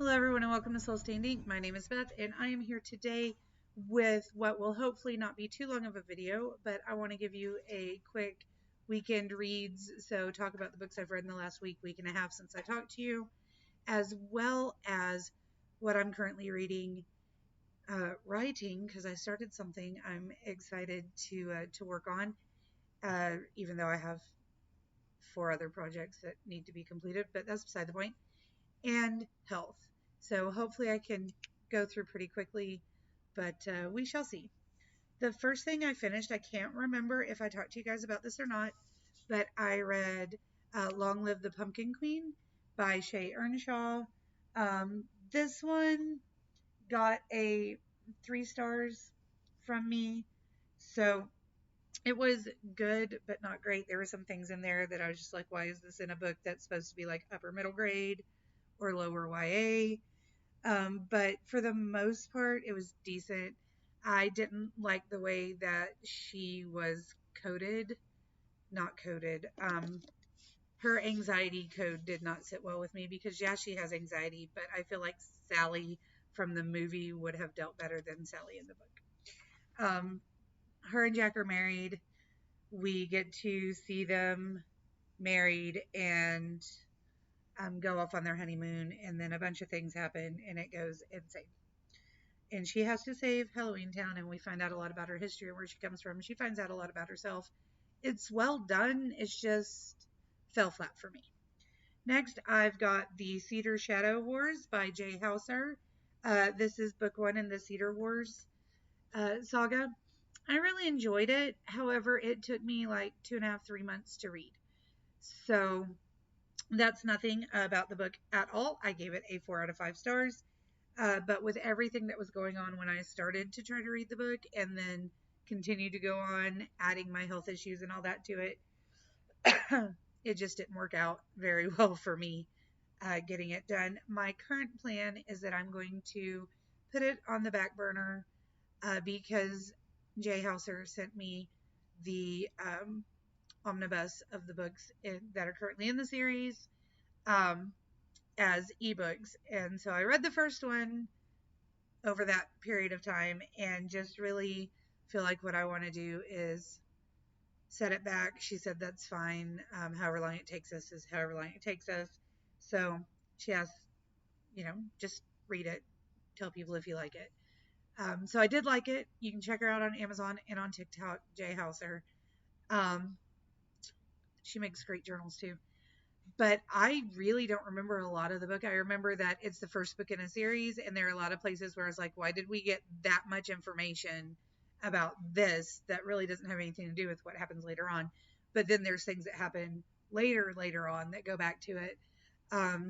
Hello, everyone, and welcome to Soul Stained Ink. My name is Beth, and I am here today with what will hopefully not be too long of a video, but I want to give you a quick weekend reads. So, talk about the books I've read in the last week and a half since I talked to you, as well as what I'm currently reading, writing, because I started something I'm excited to work on, even though I have 4 other projects that need to be completed, but that's beside the point. And health. So hopefully I can go through pretty quickly, but we shall see. The first thing I finished, I can't remember if I talked to you guys about this or not, but I read Long Live the Pumpkin Queen by Shay Earnshaw. This one got a 3 stars from me. So it was good, but not great. There were some things in there that I was just like, why is this in a book that's supposed to be like upper middle grade or lower YA? But for the most part, it was decent. I didn't like the way that she was coded, not coded. Her anxiety code did not sit well with me because, yeah, she has anxiety, but I feel like Sally from the movie would have dealt better than Sally in the book. Her and Jack are married. We get to see them married and go off on their honeymoon, and then a bunch of things happen and it goes insane. And she has to save Halloween Town, and we find out a lot about her history and where she comes from. She finds out a lot about herself. It's well done. It's just fell flat for me. Next, I've got The Cedar Shadow Wars by Jay Hauser. This is book 1 in the Cedar Wars saga. I really enjoyed it. However, it took me like 2.5, 3 months to read. So that's nothing about the book at all. I gave it a 4 out of 5 stars. But with everything that was going on when I started to try to read the book and then continued to go on, adding my health issues and all that to it, it just didn't work out very well for me getting it done. My current plan is that I'm going to put it on the back burner because Jay Hauser sent me the omnibus of the books that are currently in the series. As ebooks. And so I read the first one over that period of time and just really feel like what I want to do is set it back. She said that's fine. However long it takes us is however long it takes us. So she asked, just read it. Tell people if you like it. So I did like it. You can check her out on Amazon and on TikTok, Jay Hauser. She makes great journals too. But I really don't remember a lot of the book. I remember that it's the first book in a series, and there are a lot of places where I was like, why did we get that much information about this that really doesn't have anything to do with what happens later on? But then there's things that happen later on that go back to it.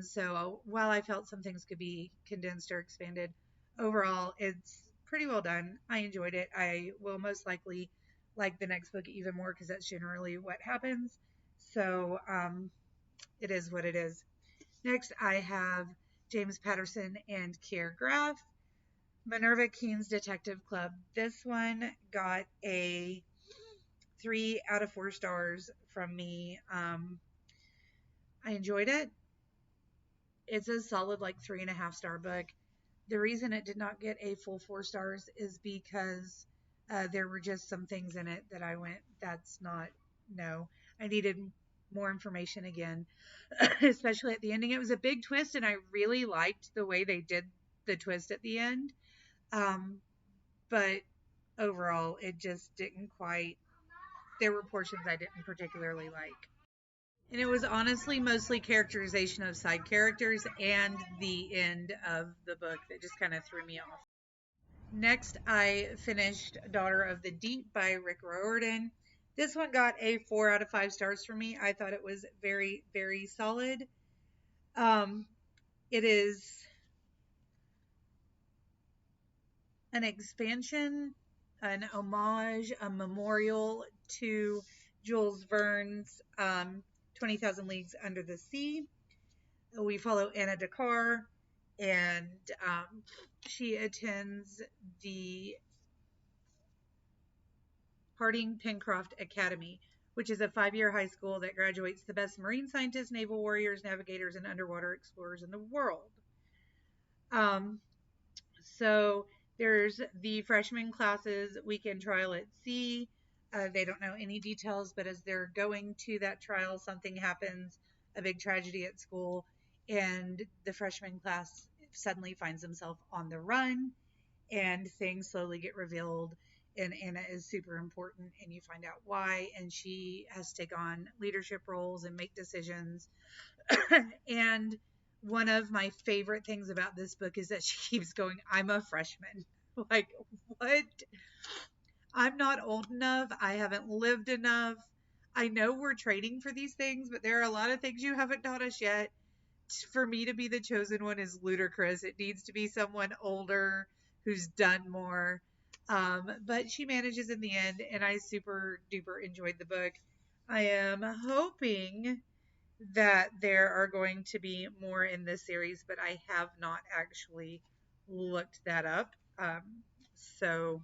So while I felt some things could be condensed or expanded, overall, it's pretty well done. I enjoyed it. I will most likely like the next book even more because that's generally what happens. So, it is what it is. Next, I have James Patterson and Kier Graff, Minerva Keene's Detective Club. This one got a 3 out of 4 stars from me. I enjoyed it. It's a solid like 3.5 star book. The reason it did not get a full 4 stars is because there were just some things in it that I went, that's not, no. I needed more information again, especially at the ending. It was a big twist, and I really liked the way they did the twist at the end. But overall, it just didn't quite. There were portions I didn't particularly like. And it was honestly mostly characterization of side characters and the end of the book that just kind of threw me off. Next, I finished Daughter of the Deep by Rick Riordan. This one got a 4 out of 5 stars for me. I thought it was very, very solid. It is an expansion, an homage, a memorial to Jules Verne's 20,000 Leagues Under the Sea. We follow Anna Dakar, and she attends the Harding Pencroft Academy, which is a 5-year high school that graduates the best marine scientists, naval warriors, navigators, and underwater explorers in the world. Um, so there's the freshman classes weekend trial at sea. They don't know any details, but as they're going to that trial, something happens, a big tragedy at school, and the freshman class suddenly finds themselves on the run, and things slowly get revealed. And Anna is super important, and you find out why, and she has to take on leadership roles and make decisions. And one of my favorite things about this book is that she keeps going, I'm a freshman. Like, what? I'm not old enough. I haven't lived enough. I know we're training for these things, but there are a lot of things you haven't taught us yet. For me to be the chosen one is ludicrous. It needs to be someone older who's done more. But she manages in the end, and I super duper enjoyed the book. I am hoping that there are going to be more in this series, but I have not actually looked that up. So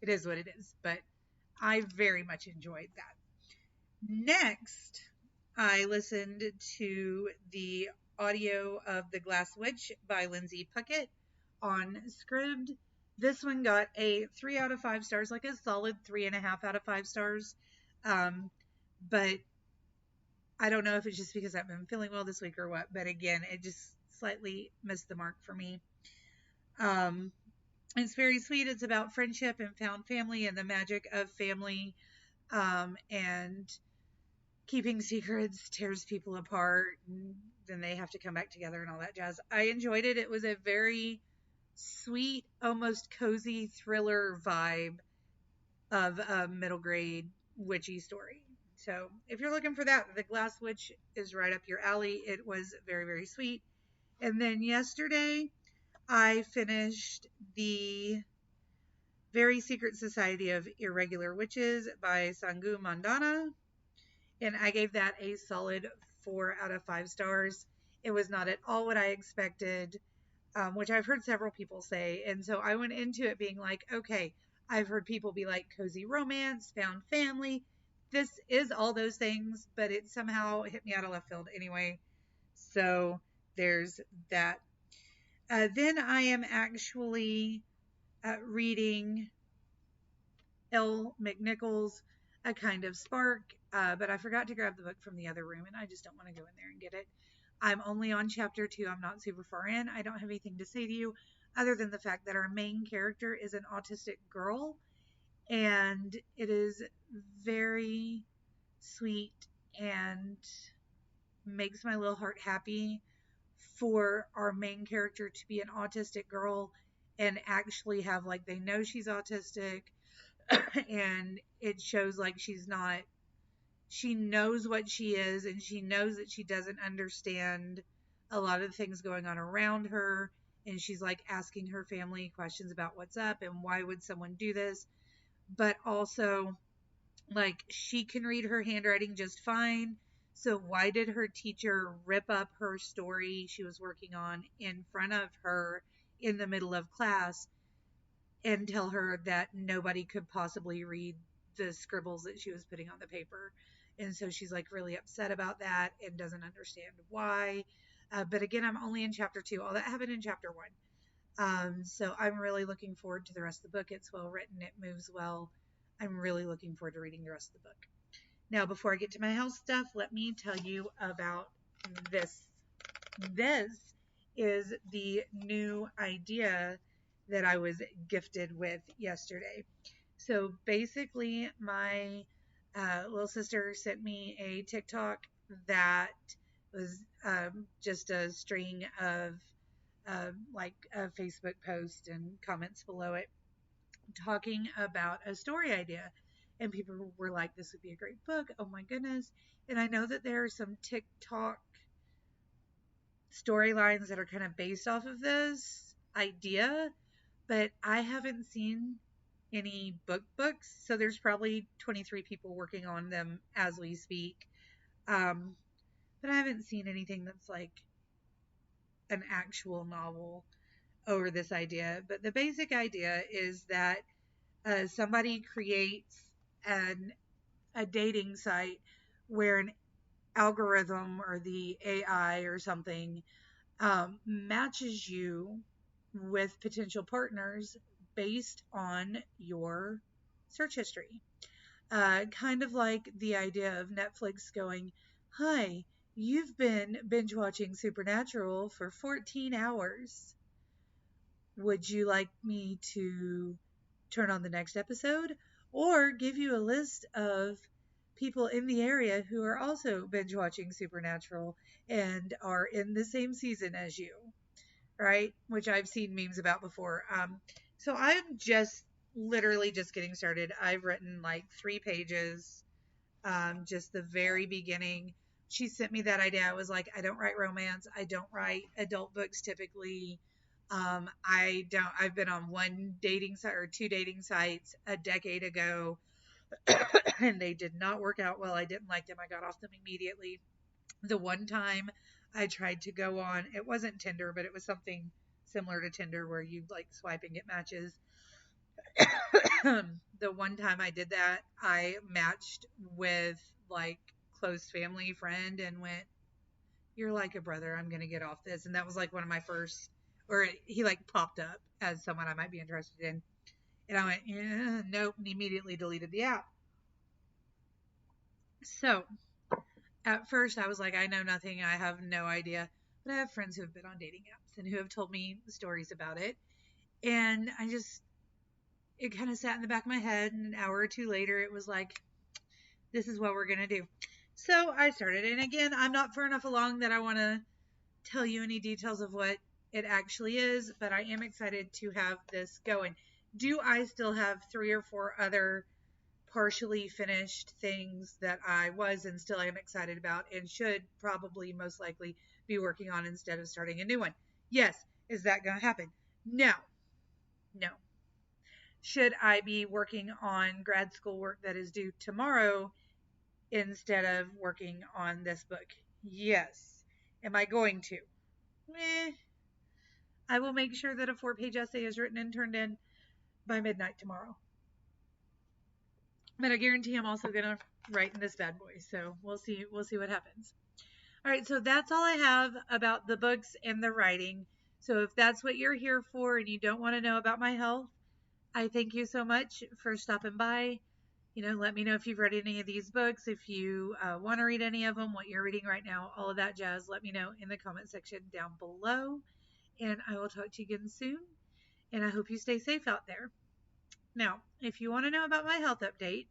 it is what it is, but I very much enjoyed that. Next, I listened to the audio of The Glass Witch by Lindsay Puckett on Scribd. This one got a 3 out of 5 stars, like a solid 3.5 out of 5 stars. But I don't know if it's just because I've been feeling well this week or what, but again, it just slightly missed the mark for me. It's very sweet. It's about friendship and found family and the magic of family, and keeping secrets tears people apart, and then they have to come back together and all that jazz. I enjoyed it. It was a very sweet, almost cozy thriller vibe of a middle grade witchy story. So if you're looking for that, The Glass Witch is right up your alley. It was very, very sweet. And then yesterday, I finished the Very Secret Society of Irregular Witches by Sangu Mandana, and I gave that a solid 4 out of 5 stars. It was not at all what I expected, which I've heard several people say. And so I went into it being like, okay, I've heard people be like cozy romance, found family. This is all those things, but it somehow hit me out of left field anyway. So there's that. Then I am actually reading Elle McNichols' A Kind of Spark, but I forgot to grab the book from the other room, and I just don't want to go in there and get it. I'm only on chapter 2. I'm not super far in. I don't have anything to say to you other than the fact that our main character is an autistic girl, and it is very sweet and makes my little heart happy for our main character to be an autistic girl and actually have, like, they know she's autistic, and it shows like she knows what she is, and she knows that she doesn't understand a lot of the things going on around her, and she's like asking her family questions about what's up and why would someone do this, but also like she can read her handwriting just fine. So why did her teacher rip up her story she was working on in front of her in the middle of class and tell her that nobody could possibly read the scribbles that she was putting on the paper? And so she's like really upset about that and doesn't understand why. But again, I'm only in chapter 2. All that happened in chapter 1. So I'm really looking forward to the rest of the book. It's well written. It moves well. I'm really looking forward to reading the rest of the book. Now, before I get to my health stuff, let me tell you about this. This is the new idea that I was gifted with yesterday. So basically, my little sister sent me a TikTok that was just a string of like a Facebook post and comments below it talking about a story idea. And people were like, this would be a great book. Oh my goodness. And I know that there are some TikTok storylines that are kind of based off of this idea, but I haven't seen any books. So there's probably 23 people working on them as we speak. But I haven't seen anything that's like an actual novel over this idea. But the basic idea is that somebody creates a dating site where an algorithm or the AI or something matches you with potential partners based on your search history. Kind of like the idea of Netflix going, "Hi, you've been binge watching Supernatural for 14 hours. Would you like me to turn on the next episode or give you a list of people in the area who are also binge watching Supernatural and are in the same season as you?" Right? Which I've seen memes about before. So I'm just literally just getting started. I've written like 3 pages, just the very beginning. She sent me that idea. I was like, I don't write romance. I don't write adult books typically. I've been on one dating site or 2 dating sites a decade ago, and they did not work out well. I didn't like them. I got off them immediately. The one time I tried to go on, it wasn't Tinder, but it was something similar to Tinder where you like swipe and get matches. The one time I did that, I matched with like close family friend and went, "You're like a brother. I'm going to get off this." And that was like one of my first, or he like popped up as someone I might be interested in. And I went, "Yeah, nope," and immediately deleted the app. So at first I was like, I know nothing. I have no idea. But I have friends who have been on dating apps and who have told me stories about it. And it kind of sat in the back of my head. And an hour or two later, it was like, this is what we're going to do. So I started. And again, I'm not far enough along that I want to tell you any details of what it actually is, but I am excited to have this going. Do I still have 3 or 4 other partially finished things that I was and still am excited about and should probably most likely be working on instead of starting a new one? Yes. Is that going to happen? No. No. Should I be working on grad school work that is due tomorrow instead of working on this book? Yes. Am I going to? I will make sure that a 4-page essay is written and turned in by midnight tomorrow. But I guarantee I'm also going to write in this bad boy. So we'll see what happens. All right, so that's all I have about the books and the writing. So if that's what you're here for and you don't want to know about my health, I thank you so much for stopping by. Let me know if you've read any of these books, if you want to read any of them, what you're reading right now, all of that jazz. Let me know in the comment section down below. And I will talk to you again soon. And I hope you stay safe out there. Now, if you want to know about my health update,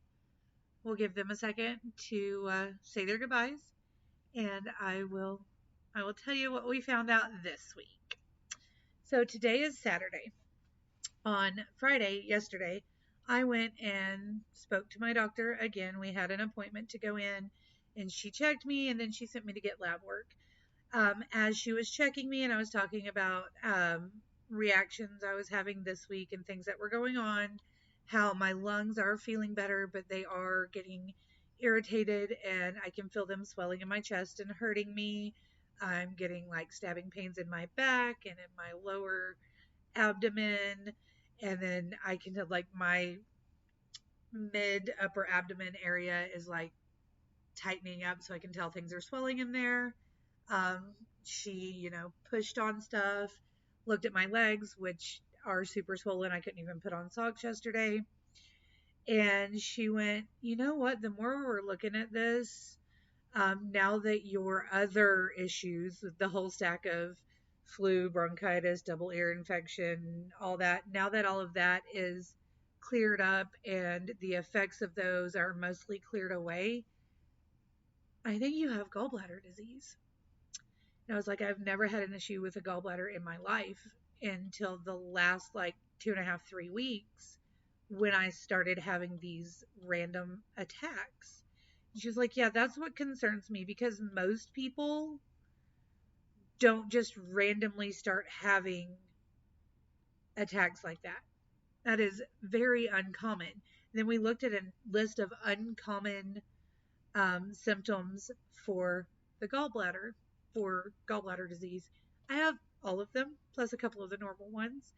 we'll give them a second to say their goodbyes. And I will tell you what we found out this week. So today is Saturday. On Friday, yesterday, I went and spoke to my doctor again. We had an appointment to go in, and she checked me, and then she sent me to get lab work. As she was checking me, and I was talking about reactions I was having this week and things that were going on, how my lungs are feeling better, but they are getting irritated, and I can feel them swelling in my chest and hurting me. I'm getting like stabbing pains in my back and in my lower abdomen, and then I can have like my mid upper abdomen area is like tightening up, so I can tell things are swelling in there. She, pushed on stuff, looked at my legs, which are super swollen. I couldn't even put on socks yesterday. And she went, "You know what? The more we're looking at this, now that your other issues, the whole stack of flu, bronchitis, double ear infection, all that, now that all of that is cleared up and the effects of those are mostly cleared away, I think you have gallbladder disease." And I was like, I've never had an issue with a gallbladder in my life until the last like 2.5, 3 weeks when I started having these random attacks. And she was like, yeah, that's what concerns me, because most people don't just randomly start having attacks like that. That is very uncommon. And then we looked at a list of uncommon symptoms for the gallbladder, for gallbladder disease. I have all of them, plus a couple of the normal ones.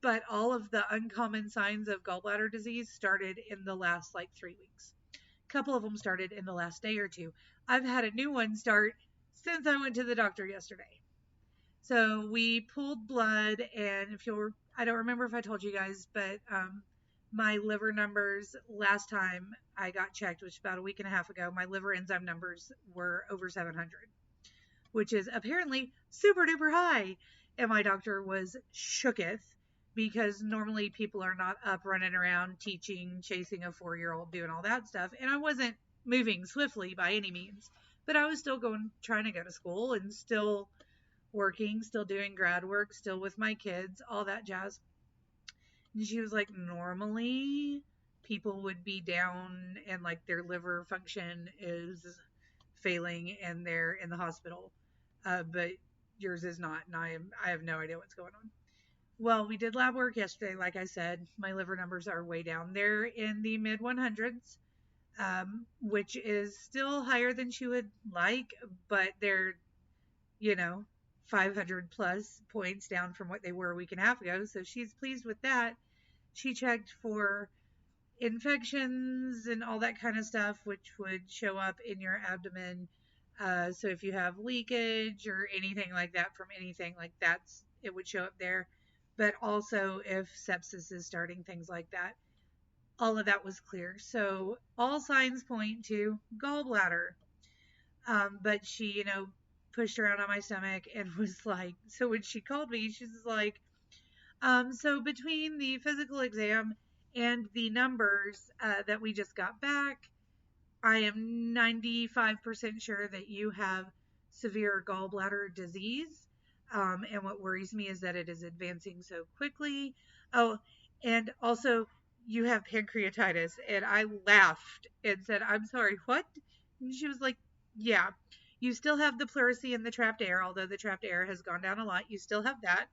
But all of the uncommon signs of gallbladder disease started in the last like 3 weeks. A couple of them started in the last day or two. I've had a new one start since I went to the doctor yesterday. So we pulled blood, and I don't remember if I told you guys, but my liver numbers last time I got checked, which was about a week and a half ago, my liver enzyme numbers were over 700, which is apparently super duper high. And my doctor was shooketh because normally people are not up running around teaching, chasing a 4-year-old, doing all that stuff. And I wasn't moving swiftly by any means, but I was still trying to go to school and still working, still doing grad work, still with my kids, all that jazz. And she was like, normally people would be down and like their liver function is failing and they're in the hospital. But yours is not, and I have no idea what's going on. Well, we did lab work yesterday. Like I said, my liver numbers are way down. They're in the mid 100s, which is still higher than she would like, but they're, you know, 500 plus points down from what they were a week and a half ago. So she's pleased with that. She checked for infections and all that kind of stuff, which would show up in your abdomen. So if you have leakage or anything like that from anything like that's, it would show up there. But also if sepsis is starting, things like that. All of that was clear. So all signs point to gallbladder. But she, pushed around on my stomach and was like, so when she called me, she's like, so between the physical exam and the numbers that we just got back, I am 95% sure that you have severe gallbladder disease. And what worries me is that it is advancing so quickly. Oh, and also you have pancreatitis. And I laughed and said, I'm sorry, what? And she was like, yeah, you still have the pleurisy and the trapped air, although the trapped air has gone down a lot. You still have that.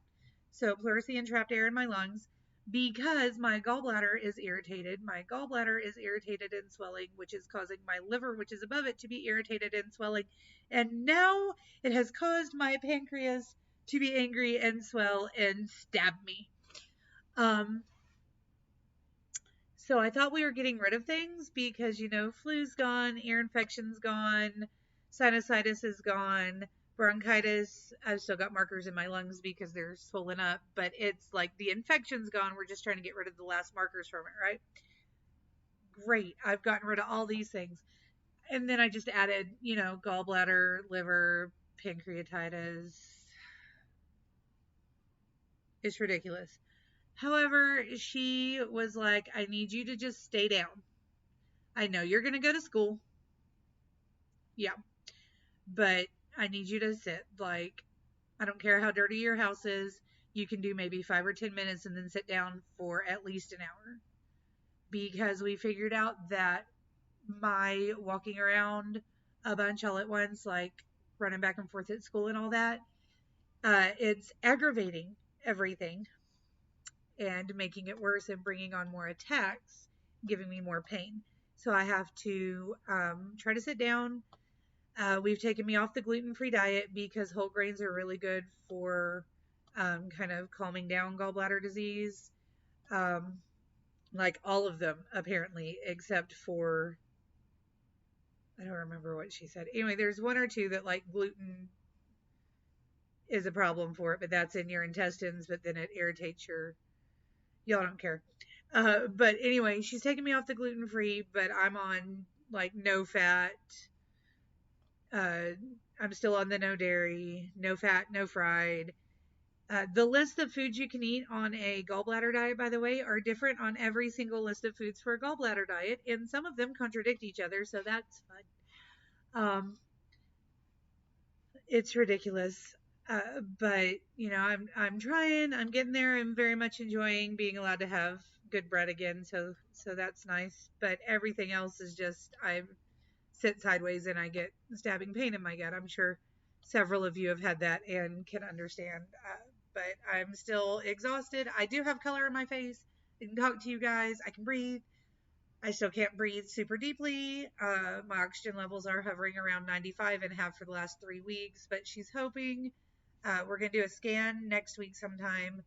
So pleurisy and trapped air in my lungs because my gallbladder is irritated. My gallbladder is irritated and swelling, which is causing my liver, which is above it, to be irritated and swelling. And now it has caused my pancreas to be angry and swell and stab me. So I thought we were getting rid of things because, flu's gone, ear infection's gone, sinusitis is gone, bronchitis. I've still got markers in my lungs because they're swollen up, but it's like the infection's gone. We're just trying to get rid of the last markers from it, right? Great. I've gotten rid of all these things. And then I just added, gallbladder, liver, pancreatitis. It's ridiculous. However, she was like, I need you to just stay down. I know you're going to go to school. Yeah. But I need you to sit. Like, I don't care how dirty your house is. You can do maybe 5 or 10 minutes and then sit down for at least an hour. Because we figured out that my walking around a bunch all at once, like running back and forth at school and all that, it's aggravating everything and making it worse and bringing on more attacks, giving me more pain. So I have to try to sit down. We've taken me off the gluten-free diet because whole grains are really good for kind of calming down gallbladder disease. Like all of them, apparently, except for, I don't remember what she said. Anyway, there's one or two that like gluten is a problem for it, but that's in your intestines, but then it irritates y'all don't care. But anyway, she's taking me off the gluten free, but I'm on like no fat. I'm still on the no dairy, no fat, no fried. The list of foods you can eat on a gallbladder diet, by the way, are different on every single list of foods for a gallbladder diet, and some of them contradict each other, so that's fun. It's ridiculous. But I'm trying. I'm getting there. I'm very much enjoying being allowed to have good bread again. So that's nice. But everything else is just I sit sideways and I get stabbing pain in my gut. I'm sure several of you have had that and can understand. But I'm still exhausted. I do have color in my face. I can talk to you guys. I can breathe. I still can't breathe super deeply. My oxygen levels are hovering around 95 and have for the last 3 weeks, but she's hoping we're going to do a scan next week sometime,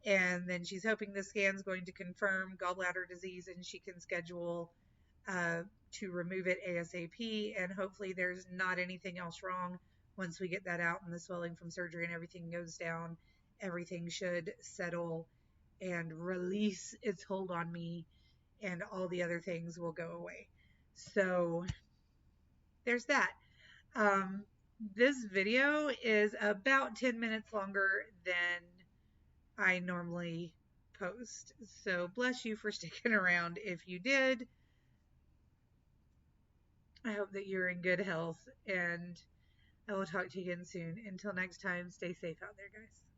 and then she's hoping the scan's going to confirm gallbladder disease and she can schedule to remove it ASAP, and hopefully there's not anything else wrong once we get that out and the swelling from surgery and everything goes down, everything should settle and release its hold on me, and all the other things will go away. So there's that. Um, this video is about 10 minutes longer than I normally post. So bless you for sticking around if you did. I hope that you're in good health, and I will talk to you again soon. Until next time, stay safe out there, guys.